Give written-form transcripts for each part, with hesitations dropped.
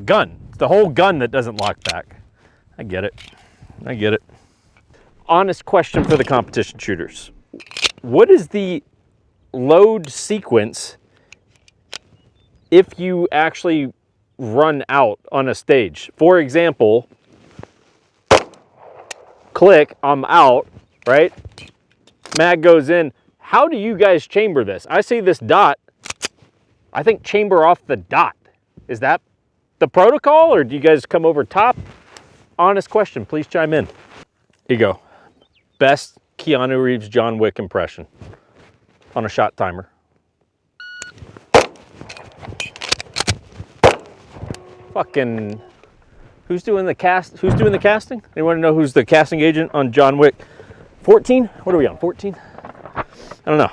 gun. It's the whole gun that doesn't lock back. I get it. I get it. Honest question for the competition shooters. What is the load sequence if you actually run out on a stage? For example, click, I'm out, right? Mag goes in. How do you guys chamber this? I see this dot. I think chamber off the dot. Is that the protocol, or do you guys come over top? Honest question, please chime in. Here you go. Best Keanu Reeves John Wick impression on a shot timer. Fucking, who's doing the casting? Anyone know who's the casting agent on John Wick? 14? What are we on, 14? I don't know.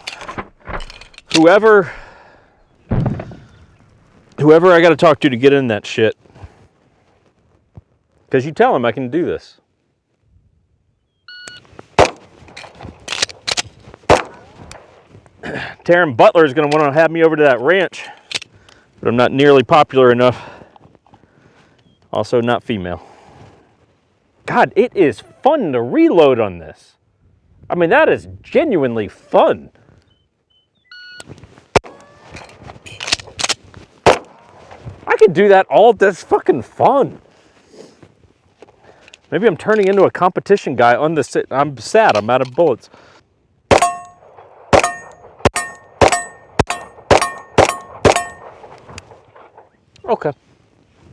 Whoever I gotta talk to get in that shit. Because you tell him I can do this. Taryn Butler is gonna wanna have me over to that ranch, but I'm not nearly popular enough. Also not female. God, it is fun to reload on this. I mean, that is genuinely fun. I could do that all, that's fucking fun. Maybe I'm turning into a competition guy on the, I'm sad, I'm out of bullets. Okay,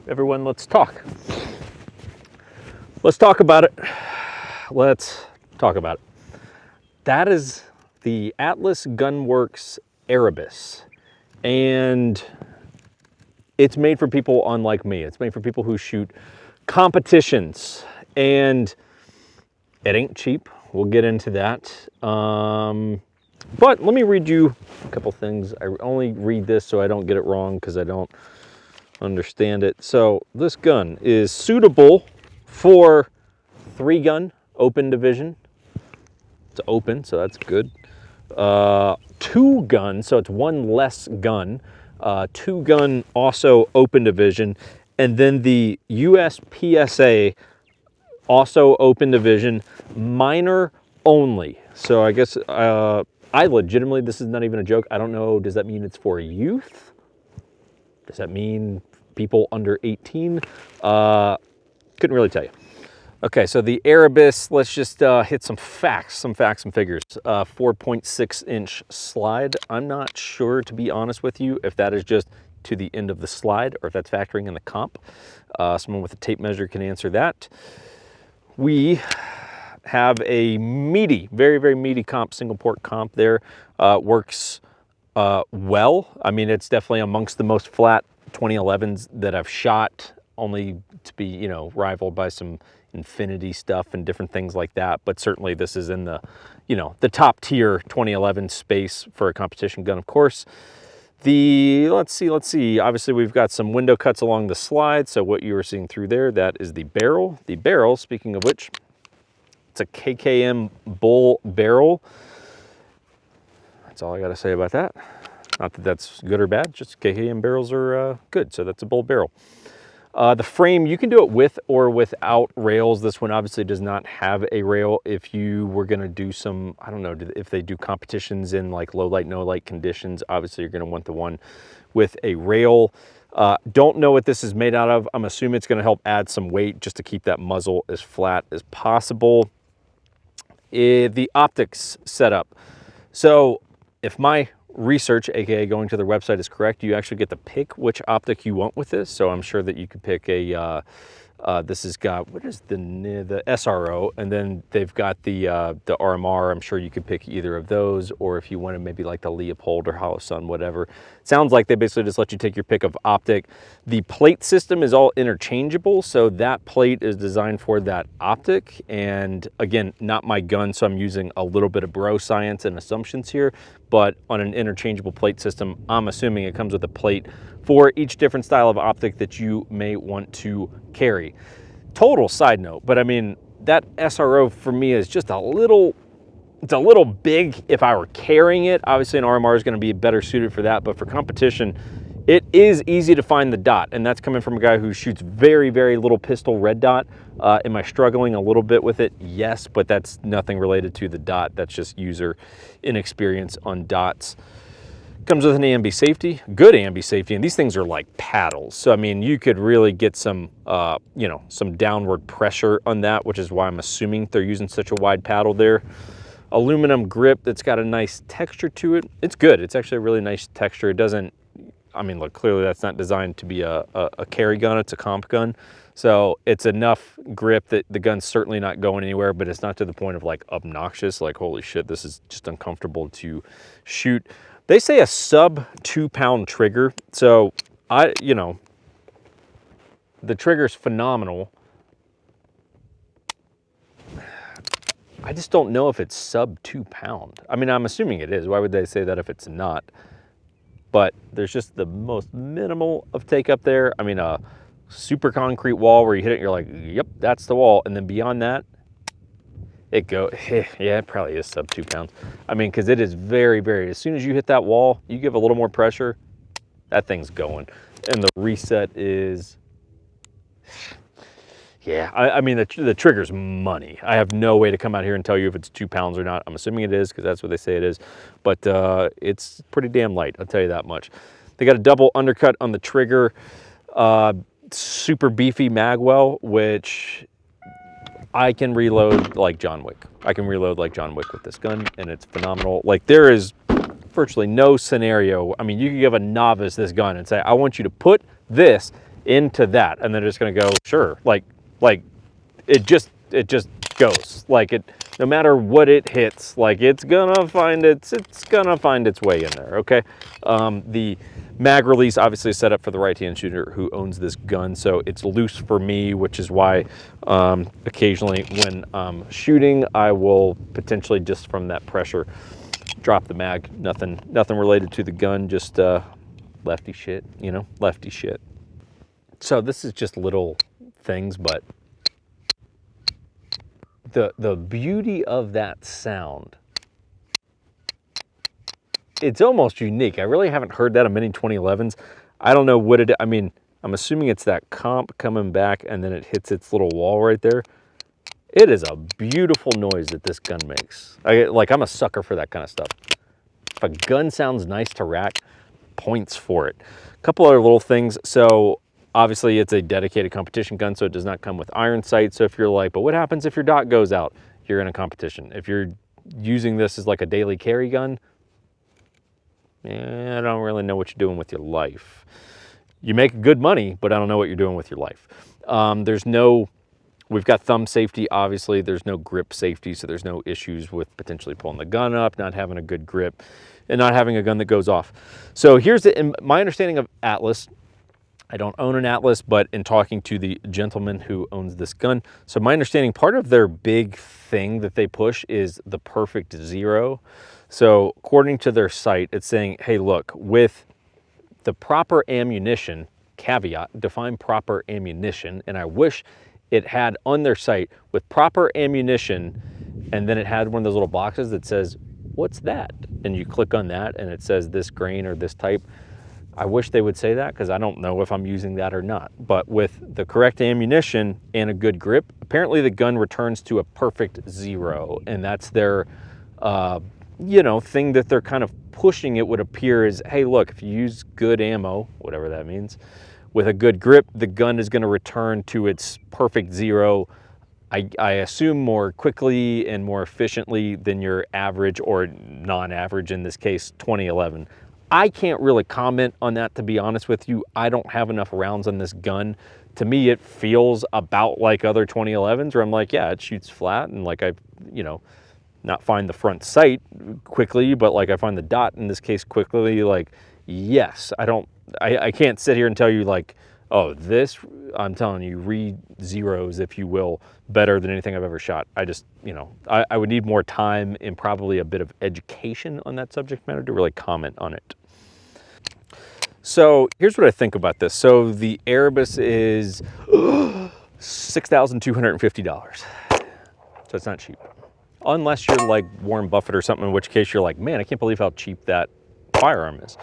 everyone, let's talk. Let's talk about it. Let's talk about it. That is the Atlas Gunworks Erebus. And it's made for people unlike me. It's made for people who shoot competitions. And it ain't cheap. We'll get into that. But let me read you a couple things. I only read this so I don't get it wrong because I don't understand it. So this gun is suitable for 3-gun open division. It's open, so that's good. 2-gun, so it's one less gun. 2-gun also open division. And then the USPSA also open division, minor only. So I guess I legitimately, this is not even a joke. I don't know, does that mean it's for youth? Does that mean people under 18? Couldn't really tell you. Okay, so the Erebus, let's just hit some facts and figures. 4.6-inch slide. I'm not sure, to be honest with you, if that is just to the end of the slide or if that's factoring in the comp. Someone with a tape measure can answer that. We have a meaty, very, very meaty comp, single port comp there. Works well. I mean, it's definitely amongst the most flat 2011s that I've shot, only to be, you know, rivaled by some Infinity stuff and different things like that. But certainly this is in the, you know, the top tier 2011 space for a competition gun, of course. The, let's see, obviously we've got some window cuts along the slide. So what you were seeing through there, that is the barrel. The barrel, speaking of which, it's a KKM bull barrel. That's all I got to say about that. Not that that's good or bad, just KKM barrels are good. So that's a bull barrel. The frame, you can do it with or without rails. This one obviously does not have a rail. If you were going to do some, I don't know, if they do competitions in like low light, no light conditions, obviously you're going to want the one with a rail. Don't know what this is made out of. I'm assuming it's going to help add some weight just to keep that muzzle as flat as possible. The optics setup. So if my research, aka going to their website, is correct, you actually get to pick which optic you want with this. So I'm sure that you could pick a this has got, what is the SRO, and then they've got the RMR. I'm sure you could pick either of those, or if you wanted maybe like the Leopold or Hollow Sun, whatever. Sounds like they basically just let you take your pick of optic. The plate system is all interchangeable, so that plate is designed for that optic. And again, not my gun, so I'm using a little bit of bro science and assumptions here, but on an interchangeable plate system, I'm assuming it comes with a plate for each different style of optic that you may want to carry. Total side note, but I mean, that SRO for me is just a little, it's a little big if I were carrying it. Obviously an RMR is going to be better suited for that, but for competition, It is easy to find the dot, and that's coming from a guy who shoots very, very little pistol red dot. Am I struggling a little bit with it? Yes, but that's nothing related to the dot. That's just user inexperience on dots. Comes with an Emv Safety, good Emv Safety, and these things are like paddles. So I mean, you could really get some, you know, some downward pressure on that, which is why I'm assuming they're using such a wide paddle there. Aluminum grip that's got a nice texture to it. It's good. It's actually a really nice texture. It doesn't, I mean, look, clearly that's not designed to be a carry gun. It's a comp gun. So it's enough grip that the gun's certainly not going anywhere, but it's not to the point of like obnoxious, like, holy shit, this is just uncomfortable to shoot. They say a sub 2-pound trigger. So you know, the trigger's phenomenal. I just don't know if it's sub 2 pound. I mean, I'm assuming it is. Why would they say that if it's not? But there's just the most minimal of take up there. I mean, a super concrete wall where you hit it and you're like, yep, that's the wall. And then beyond that, it goes, yeah, it probably is sub 2 pounds. I mean, because it is very, very, as soon as you hit that wall, you give a little more pressure, that thing's going. And the reset is, yeah, I mean, the trigger's money. I have no way to come out here and tell you if it's 2 pounds or not. I'm assuming it is because that's what they say it is. But it's pretty damn light, I'll tell you that much. They got a double undercut on the trigger. Super beefy magwell, which I can reload like John Wick. I can reload like John Wick with this gun, and it's phenomenal. Like, there is virtually no scenario. I mean, you could give a novice this gun and say, I want you to put this into that, and they're just gonna go, sure. Like it just goes. Like, it, no matter what it hits, like, it's gonna find its way in there, okay? The mag release obviously is set up for the right-hand shooter who owns this gun, so it's loose for me, which is why occasionally when I'm shooting, I will potentially, just from that pressure, drop the mag. Nothing related to the gun, just lefty shit, you know, lefty shit. So this is just little things, but the beauty of that sound, it's almost unique. I really haven't heard that in many 2011s. I don't know what it, I mean, I'm assuming it's that comp coming back and then it hits its little wall right there. It is a beautiful noise that this gun makes. I'm a sucker for that kind of stuff. If a gun sounds nice to rack, points for it. A couple other little things. So obviously it's a dedicated competition gun, so it does not come with iron sight. So if you're like, but what happens if your dot goes out? You're in a competition. If you're using this as like a daily carry gun, I don't really know what you're doing with your life. You make good money, but I don't know what you're doing with your life. We've got thumb safety, obviously. There's no grip safety, so there's no issues with potentially pulling the gun up, not having a good grip, and not having a gun that goes off. So here's my understanding of Atlas. I don't own an Atlas, but in talking to the gentleman who owns this gun, so my understanding, part of their big thing that they push is the perfect zero. So according to their site, it's saying, hey, look, with the proper ammunition, caveat, define proper ammunition, and I wish it had on their site, with proper ammunition, and then it had one of those little boxes that says, what's that? And you click on that and it says this grain or this type. I wish they would say that, because I don't know if I'm using that or not. But with the correct ammunition and a good grip, apparently the gun returns to a perfect zero, and that's their you know, thing that they're kind of pushing, it would appear, is, hey, look, if you use good ammo, whatever that means, with a good grip, the gun is going to return to its perfect zero, I assume more quickly and more efficiently than your average, or non-average in this case, 2011. I can't really comment on that, to be honest with you. I don't have enough rounds on this gun. To me, it feels about like other 2011s, where I'm like, yeah, it shoots flat, and like, I, you know, not find the front sight quickly, but like I find the dot in this case quickly. Like, yes, I can't sit here and tell you like, oh, this, I'm telling you, read zeros, if you will, better than anything I've ever shot. I just, you know, I would need more time and probably a bit of education on that subject matter to really comment on it. So here's what I think about this. So the Erebus is $6,250. So it's not cheap. Unless you're like Warren Buffett or something, in which case you're like, man, I can't believe how cheap that firearm is.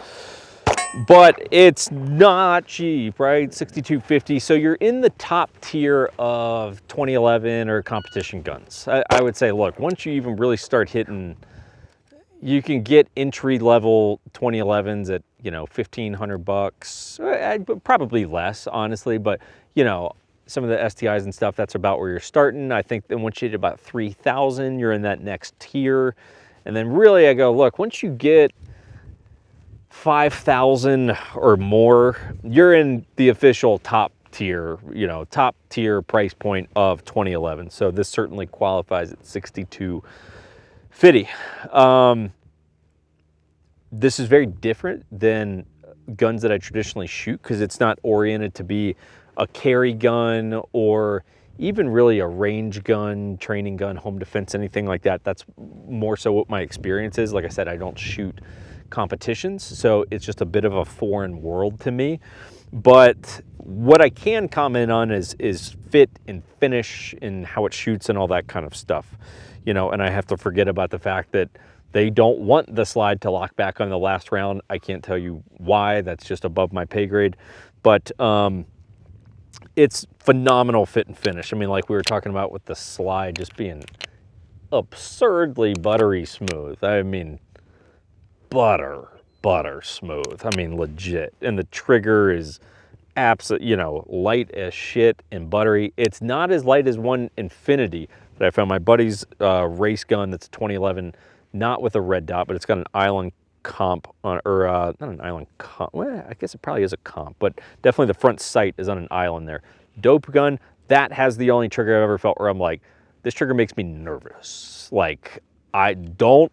but it's not cheap, right? $62.50. So you're in the top tier of 2011 or competition guns. I would say, look, once you even really start hitting, you can get entry level 2011s at, you know, 1,500 bucks, probably less, honestly, but you know, some of the STIs and stuff, that's about where you're starting. I think then once you hit about 3,000, you're in that next tier. And then really I go, look, once you get 5,000 or more, you're in the official top tier, you know, top tier price point of 2011. So this certainly qualifies at $62.50. This is very different than guns that I traditionally shoot because it's not oriented to be a carry gun or even really a range gun, training gun, home defense, anything like that. That's more so what my experience is. Like I said, I don't shoot competitions, so it's just a bit of a foreign world to me. But what I can comment on is fit and finish and how it shoots and all that kind of stuff. You know, and I have to forget about the fact that they don't want the slide to lock back on the last round. I can't tell you why, that's just above my pay grade. But it's phenomenal fit and finish. I mean, like we were talking about with the slide just being absurdly buttery smooth. I mean, butter smooth. I mean, legit. And the trigger is absolutely, you know, light as shit and buttery. It's not as light as one Infinity that I found. My buddy's race gun that's a 2011, not with a red dot, but it's got an island comp on, or not an island comp, well, I guess it probably is a comp, but definitely the front sight is on an island there. Dope gun, that has the only trigger I've ever felt where I'm like, this trigger makes me nervous. Like, I don't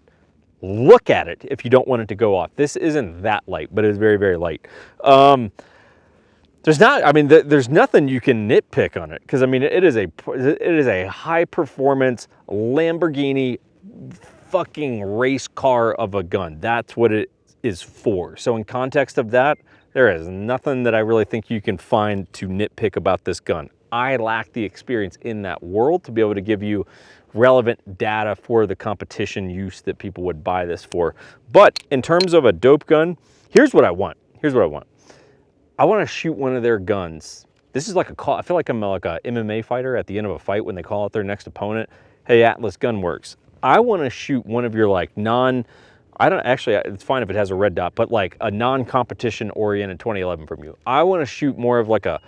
look at it if you don't want it to go off. This isn't that light, but it's very, very light. There's not, I mean, there's nothing you can nitpick on it because I mean, it is a high performance Lamborghini fucking race car of a gun. That's what it is for. So in context of that, there is nothing that I really think you can find to nitpick about this gun. I lack the experience in that world to be able to give you relevant data for the competition use that people would buy this for. But in terms of a dope gun, here's what I want. Here's what I want. I want to shoot one of their guns. This is like a call. I feel like I'm like a MMA fighter at the end of a fight when they call out their next opponent. Hey, Atlas Gunworks, I want to shoot one of your like I don't actually, it's fine if it has a red dot, but like a non-competition oriented 2011 from you. I want to shoot more of like a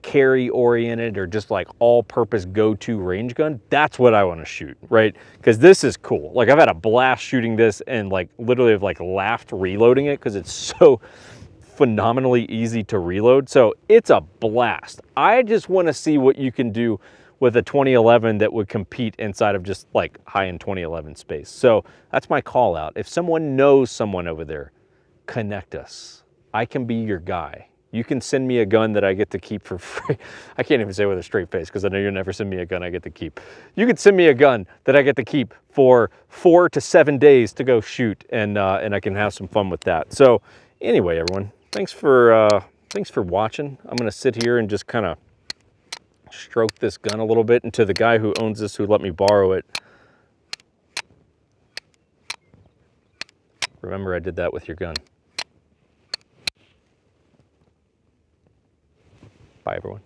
carry oriented or just like all purpose go-to range gun. That's what I want to shoot, right? Because this is cool. Like I've had a blast shooting this and like literally have like laughed reloading it because it's so phenomenally easy to reload. So it's a blast. I just want to see what you can do with a 2011 that would compete inside of just like high-end 2011 space. So that's my call out. If someone knows someone over there, connect us. I can be your guy. You can send me a gun that I get to keep for free. I can't even say with a straight face because I know you'll never send me a gun I get to keep. You could send me a gun that I get to keep for 4 to 7 days to go shoot, and I can have some fun with that. So anyway, everyone, thanks for watching. I'm gonna sit here and just kind of stroke this gun a little bit, and to the guy who owns this who let me borrow it, remember I did that with your gun. Bye everyone.